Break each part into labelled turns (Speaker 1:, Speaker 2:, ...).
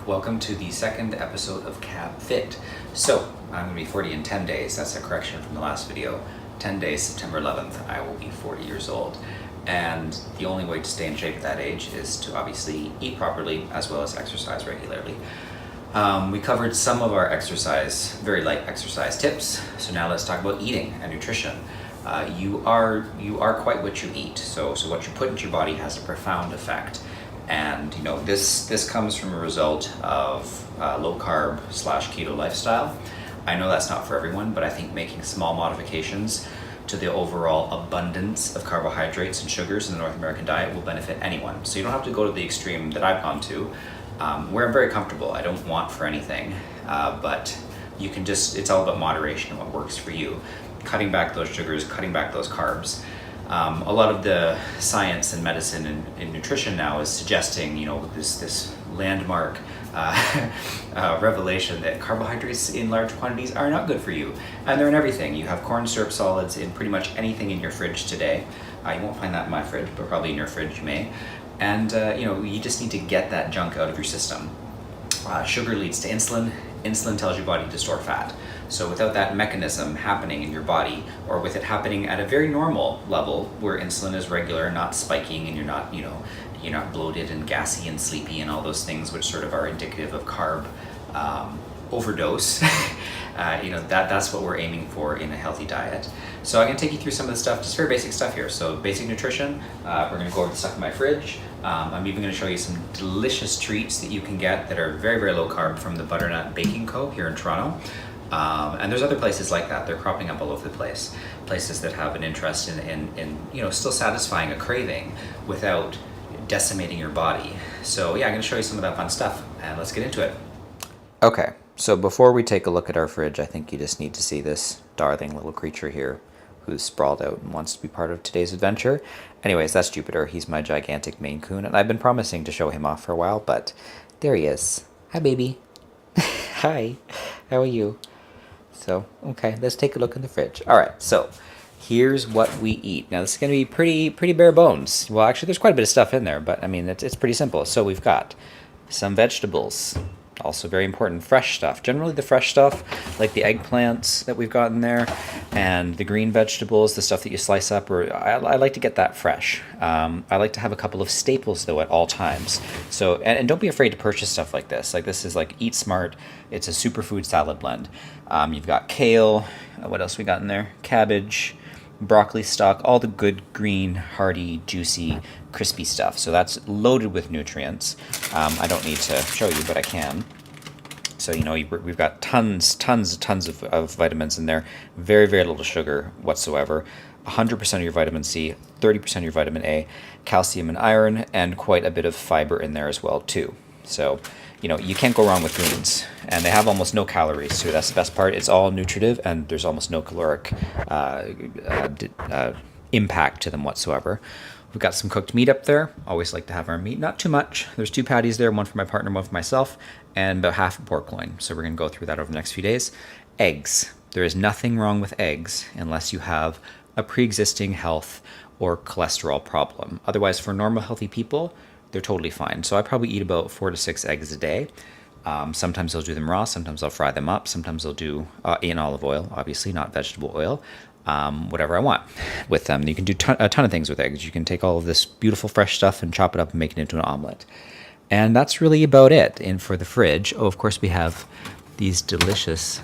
Speaker 1: welcome to the second episode of Cab Fit. So, I'm going to be 40 in 10 days, that's a correction from the last video. 10 days, September 11th, I will be 40 years old. And the only way to stay in shape at that age is to obviously eat properly as well as exercise regularly. We covered some of our exercise, very light exercise tips, so now let's talk about eating and nutrition. You are quite what you eat, so what you put into your body has a profound effect. And you know, this comes from a result of low carb / keto lifestyle. I know that's not for everyone, but I think making small modifications to the overall abundance of carbohydrates and sugars in the North American diet will benefit anyone. So you don't have to go to the extreme that I've gone to, where I'm very comfortable. I don't want for anything, but you can it's all about moderation and what works for you. Cutting back those sugars, cutting back those carbs. A lot of the science and medicine and nutrition now is suggesting, you know, this landmark revelation that carbohydrates in large quantities are not good for you. And they're in everything. You have corn syrup solids in pretty much anything in your fridge today. You won't find that in my fridge, but probably in your fridge you may. And you know, you just need to get that junk out of your system. Sugar leads to insulin. Insulin tells your body to store fat. So without that mechanism happening in your body, or with it happening at a very normal level where insulin is regular, not spiking, and you're not bloated and gassy and sleepy and all those things which sort of are indicative of carb overdose, that's what we're aiming for in a healthy diet. So I'm going to take you through some of the stuff, just very basic stuff here. So basic nutrition, we're going to go over the stuff in my fridge. I'm even going to show you some delicious treats that you can get that are very, very low carb from the Butternut Baking Co. here in Toronto. And there's other places like that. They're cropping up all over the place. Places that have an interest in still satisfying a craving without decimating your body. So yeah, I'm going to show you some of that fun stuff, and let's get into it. Okay, so before we take a look at our fridge, I think you just need to see this darling little creature here who's sprawled out and wants to be part of today's adventure. Anyways, that's Jupiter. He's my gigantic Maine Coon, and I've been promising to show him off for a while, but there he is. Hi, baby. Hi, how are you? So, okay, let's take a look in the fridge. All right, so here's what we eat. Now, this is going to be pretty bare bones. Well, actually, there's quite a bit of stuff in there, but I mean, it's pretty simple. So we've got some vegetables, also very important, fresh stuff. Generally, the fresh stuff, like the eggplants that we've got in there, and the green vegetables, the stuff that you slice up, or I like to get that fresh. I like to have a couple of staples, though, at all times. So, and don't be afraid to purchase stuff like this. Like, this is like Eat Smart. It's a superfood salad blend. You've got kale. What else we got in there? Cabbage, broccoli stalk, all the good green, hearty, juicy, crispy stuff. So that's loaded with nutrients. I don't need to show you, but I can. So, we've got tons of vitamins in there. Very, very little sugar whatsoever. 100% of your vitamin C, 30% of your vitamin A, calcium and iron, and quite a bit of fiber in there as well, too. So, you can't go wrong with greens, and they have almost no calories too. That's the best part. It's all nutritive, and there's almost no caloric impact to them whatsoever. We've got some cooked meat up there. Always like to have our meat, not too much. There's 2 patties there, one for my partner, one for myself, and about half a pork loin. So we're going to go through that over the next few days. Eggs. There is nothing wrong with eggs unless you have a pre-existing health or cholesterol problem. Otherwise, for normal, healthy people, they're totally fine. So I probably eat about 4 to 6 eggs a day. Sometimes I'll do them raw. Sometimes I'll fry them up. Sometimes I'll do in olive oil, obviously, not vegetable oil. Whatever I want with them. You can do a ton of things with eggs. You can take all of this beautiful fresh stuff and chop it up and make it into an omelet. And that's really about it. And for the fridge, of course, we have these delicious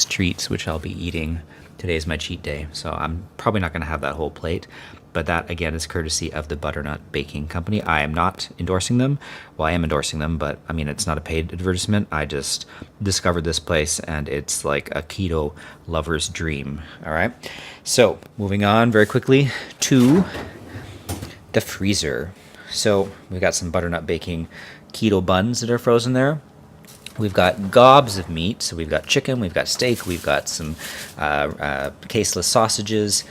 Speaker 1: treats, which I'll be eating. Today is my cheat day, so I'm probably not going to have that whole plate. But that, again, is courtesy of the Butternut Baking Company. I am not endorsing them. Well, I am endorsing them, but, I mean, it's not a paid advertisement. I just discovered this place, and it's like a keto lover's dream, all right? So, moving on very quickly to the freezer. So, we've got some Butternut Baking keto buns that are frozen there. We've got gobs of meat. So, we've got chicken, we've got steak, we've got some caseless sausages,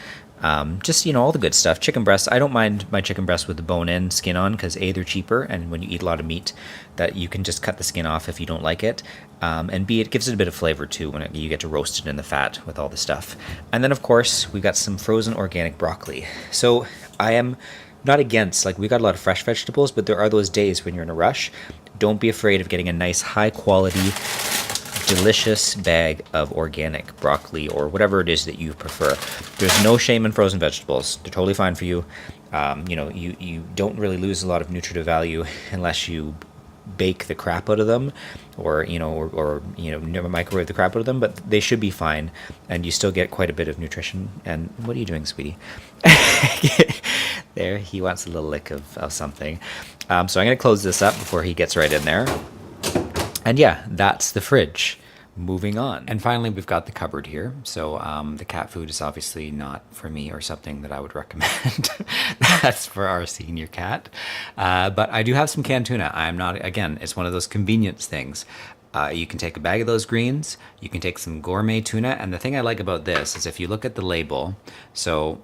Speaker 1: just, all the good stuff. Chicken breasts. I don't mind my chicken breasts with the bone in, skin on, because A, they're cheaper, and when you eat a lot of meat, that you can just cut the skin off if you don't like it. And B, it gives it a bit of flavor, too, when you get to roast it in the fat with all the stuff. And then, of course, we've got some frozen organic broccoli. So I am not against, we got a lot of fresh vegetables, but there are those days when you're in a rush. don't be afraid of getting a nice high quality delicious bag of organic broccoli or whatever it is that you prefer. There's no shame in frozen vegetables. They're totally fine for you. You don't really lose a lot of nutritive value unless you bake the crap out of them or never microwave the crap out of them, but they should be fine and you still get quite a bit of nutrition. And what are you doing, sweetie? There, he wants a little lick of something. So I'm going to close this up before he gets right in there. And yeah, that's the fridge. Moving on. And finally, we've got the cupboard here. So the cat food is obviously not for me or something that I would recommend. That's for our senior cat. But I do have some canned tuna. I'm not, again, it's one of those convenience things. You can take a bag of those greens, you can take some gourmet tuna, and the thing I like about this is if you look at the label, so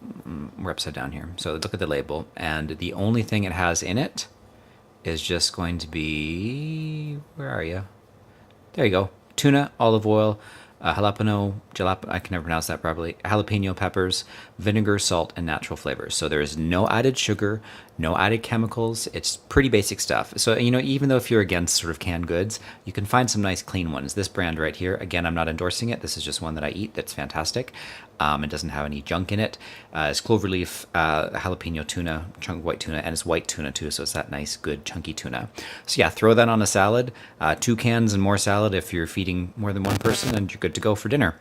Speaker 1: we're upside down here, so look at the label, and the only thing it has in it is just going to be, where are you? There you go. Tuna, olive oil, I can never pronounce that properly, jalapeno peppers, vinegar, salt, and natural flavors. So there is no added sugar, no added chemicals. It's pretty basic stuff. So, even though if you're against sort of canned goods, you can find some nice clean ones. This brand right here, again, I'm not endorsing it. This is just one that I eat that's fantastic. It doesn't have any junk in it. It's cloverleaf, jalapeno tuna, chunk of white tuna, and it's white tuna too, so it's that nice, good, chunky tuna. So yeah, throw that on a salad, 2 cans and more salad if you're feeding more than one person, and you're good to go for dinner.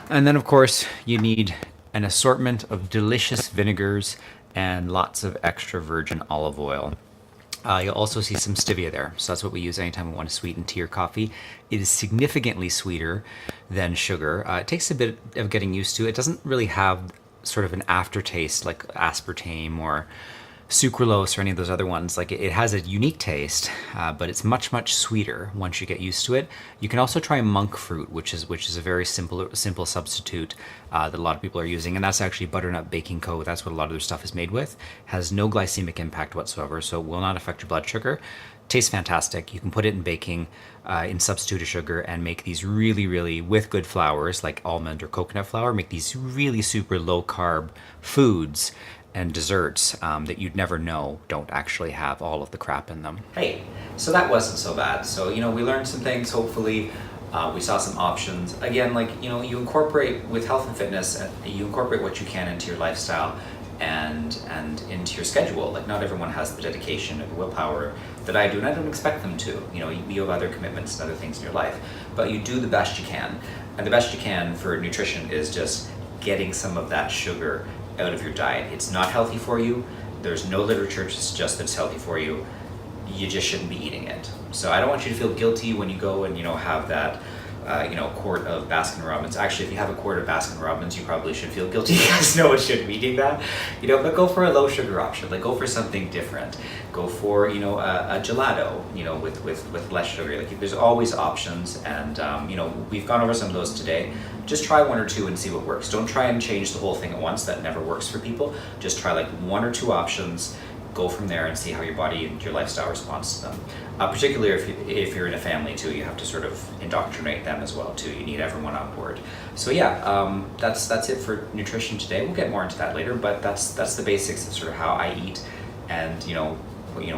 Speaker 1: And then, of course, you need an assortment of delicious vinegars and lots of extra virgin olive oil. You'll also see some stevia there. So that's what we use anytime we want to sweeten tea or coffee. It is significantly sweeter than sugar. It takes a bit of getting used to. It doesn't really have sort of an aftertaste like aspartame or sucralose or any of those other ones. Like it has a unique taste, but it's much, much sweeter once you get used to it. You can also try monk fruit, which is a very simple substitute that a lot of people are using, and that's actually butternut baking coat. That's what a lot of their stuff is made with. Has no glycemic impact whatsoever, so it will not affect your blood sugar. Tastes fantastic. You can put it in baking in substitute of sugar and make these really, really, with good flours like almond or coconut flour, make these really super low carb foods and desserts that you'd never know don't actually have all of the crap in them. Hey, so that wasn't so bad. So, we learned some things, hopefully. We saw some options. Again, you incorporate with health and fitness, you incorporate what you can into your lifestyle and into your schedule. Like, not everyone has the dedication and willpower that I do, and I don't expect them to. You have other commitments and other things in your life, but you do the best you can. And the best you can for nutrition is just getting some of that sugar out of your diet. It's not healthy for you. There's no literature to suggest that it's healthy for you. You just shouldn't be eating it. So I don't want you to feel guilty when you go and have that quart of Baskin Robbins. Actually, if you have a quart of Baskin Robbins, you probably should feel guilty because no one should be eating that. But go for a low sugar option. Like, go for something different. Go for a gelato. With less sugar. Like, there's always options, and we've gone over some of those today. Just try 1 or 2 and see what works. Don't try and change the whole thing at once. That never works for people. Just try like 1 or 2 options. Go from there and see how your body and your lifestyle responds to them. Particularly if you're in a family too, you have to sort of indoctrinate them as well too. You need everyone on board. So yeah, that's it for nutrition today. We'll get more into that later, but that's the basics of sort of how I eat, and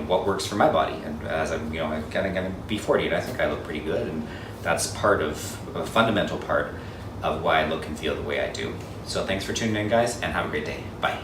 Speaker 1: what works for my body. And as I'm gonna be 40, and I think I look pretty good, and that's part of a fundamental part of why I look and feel the way I do. So thanks for tuning in, guys, and have a great day. Bye.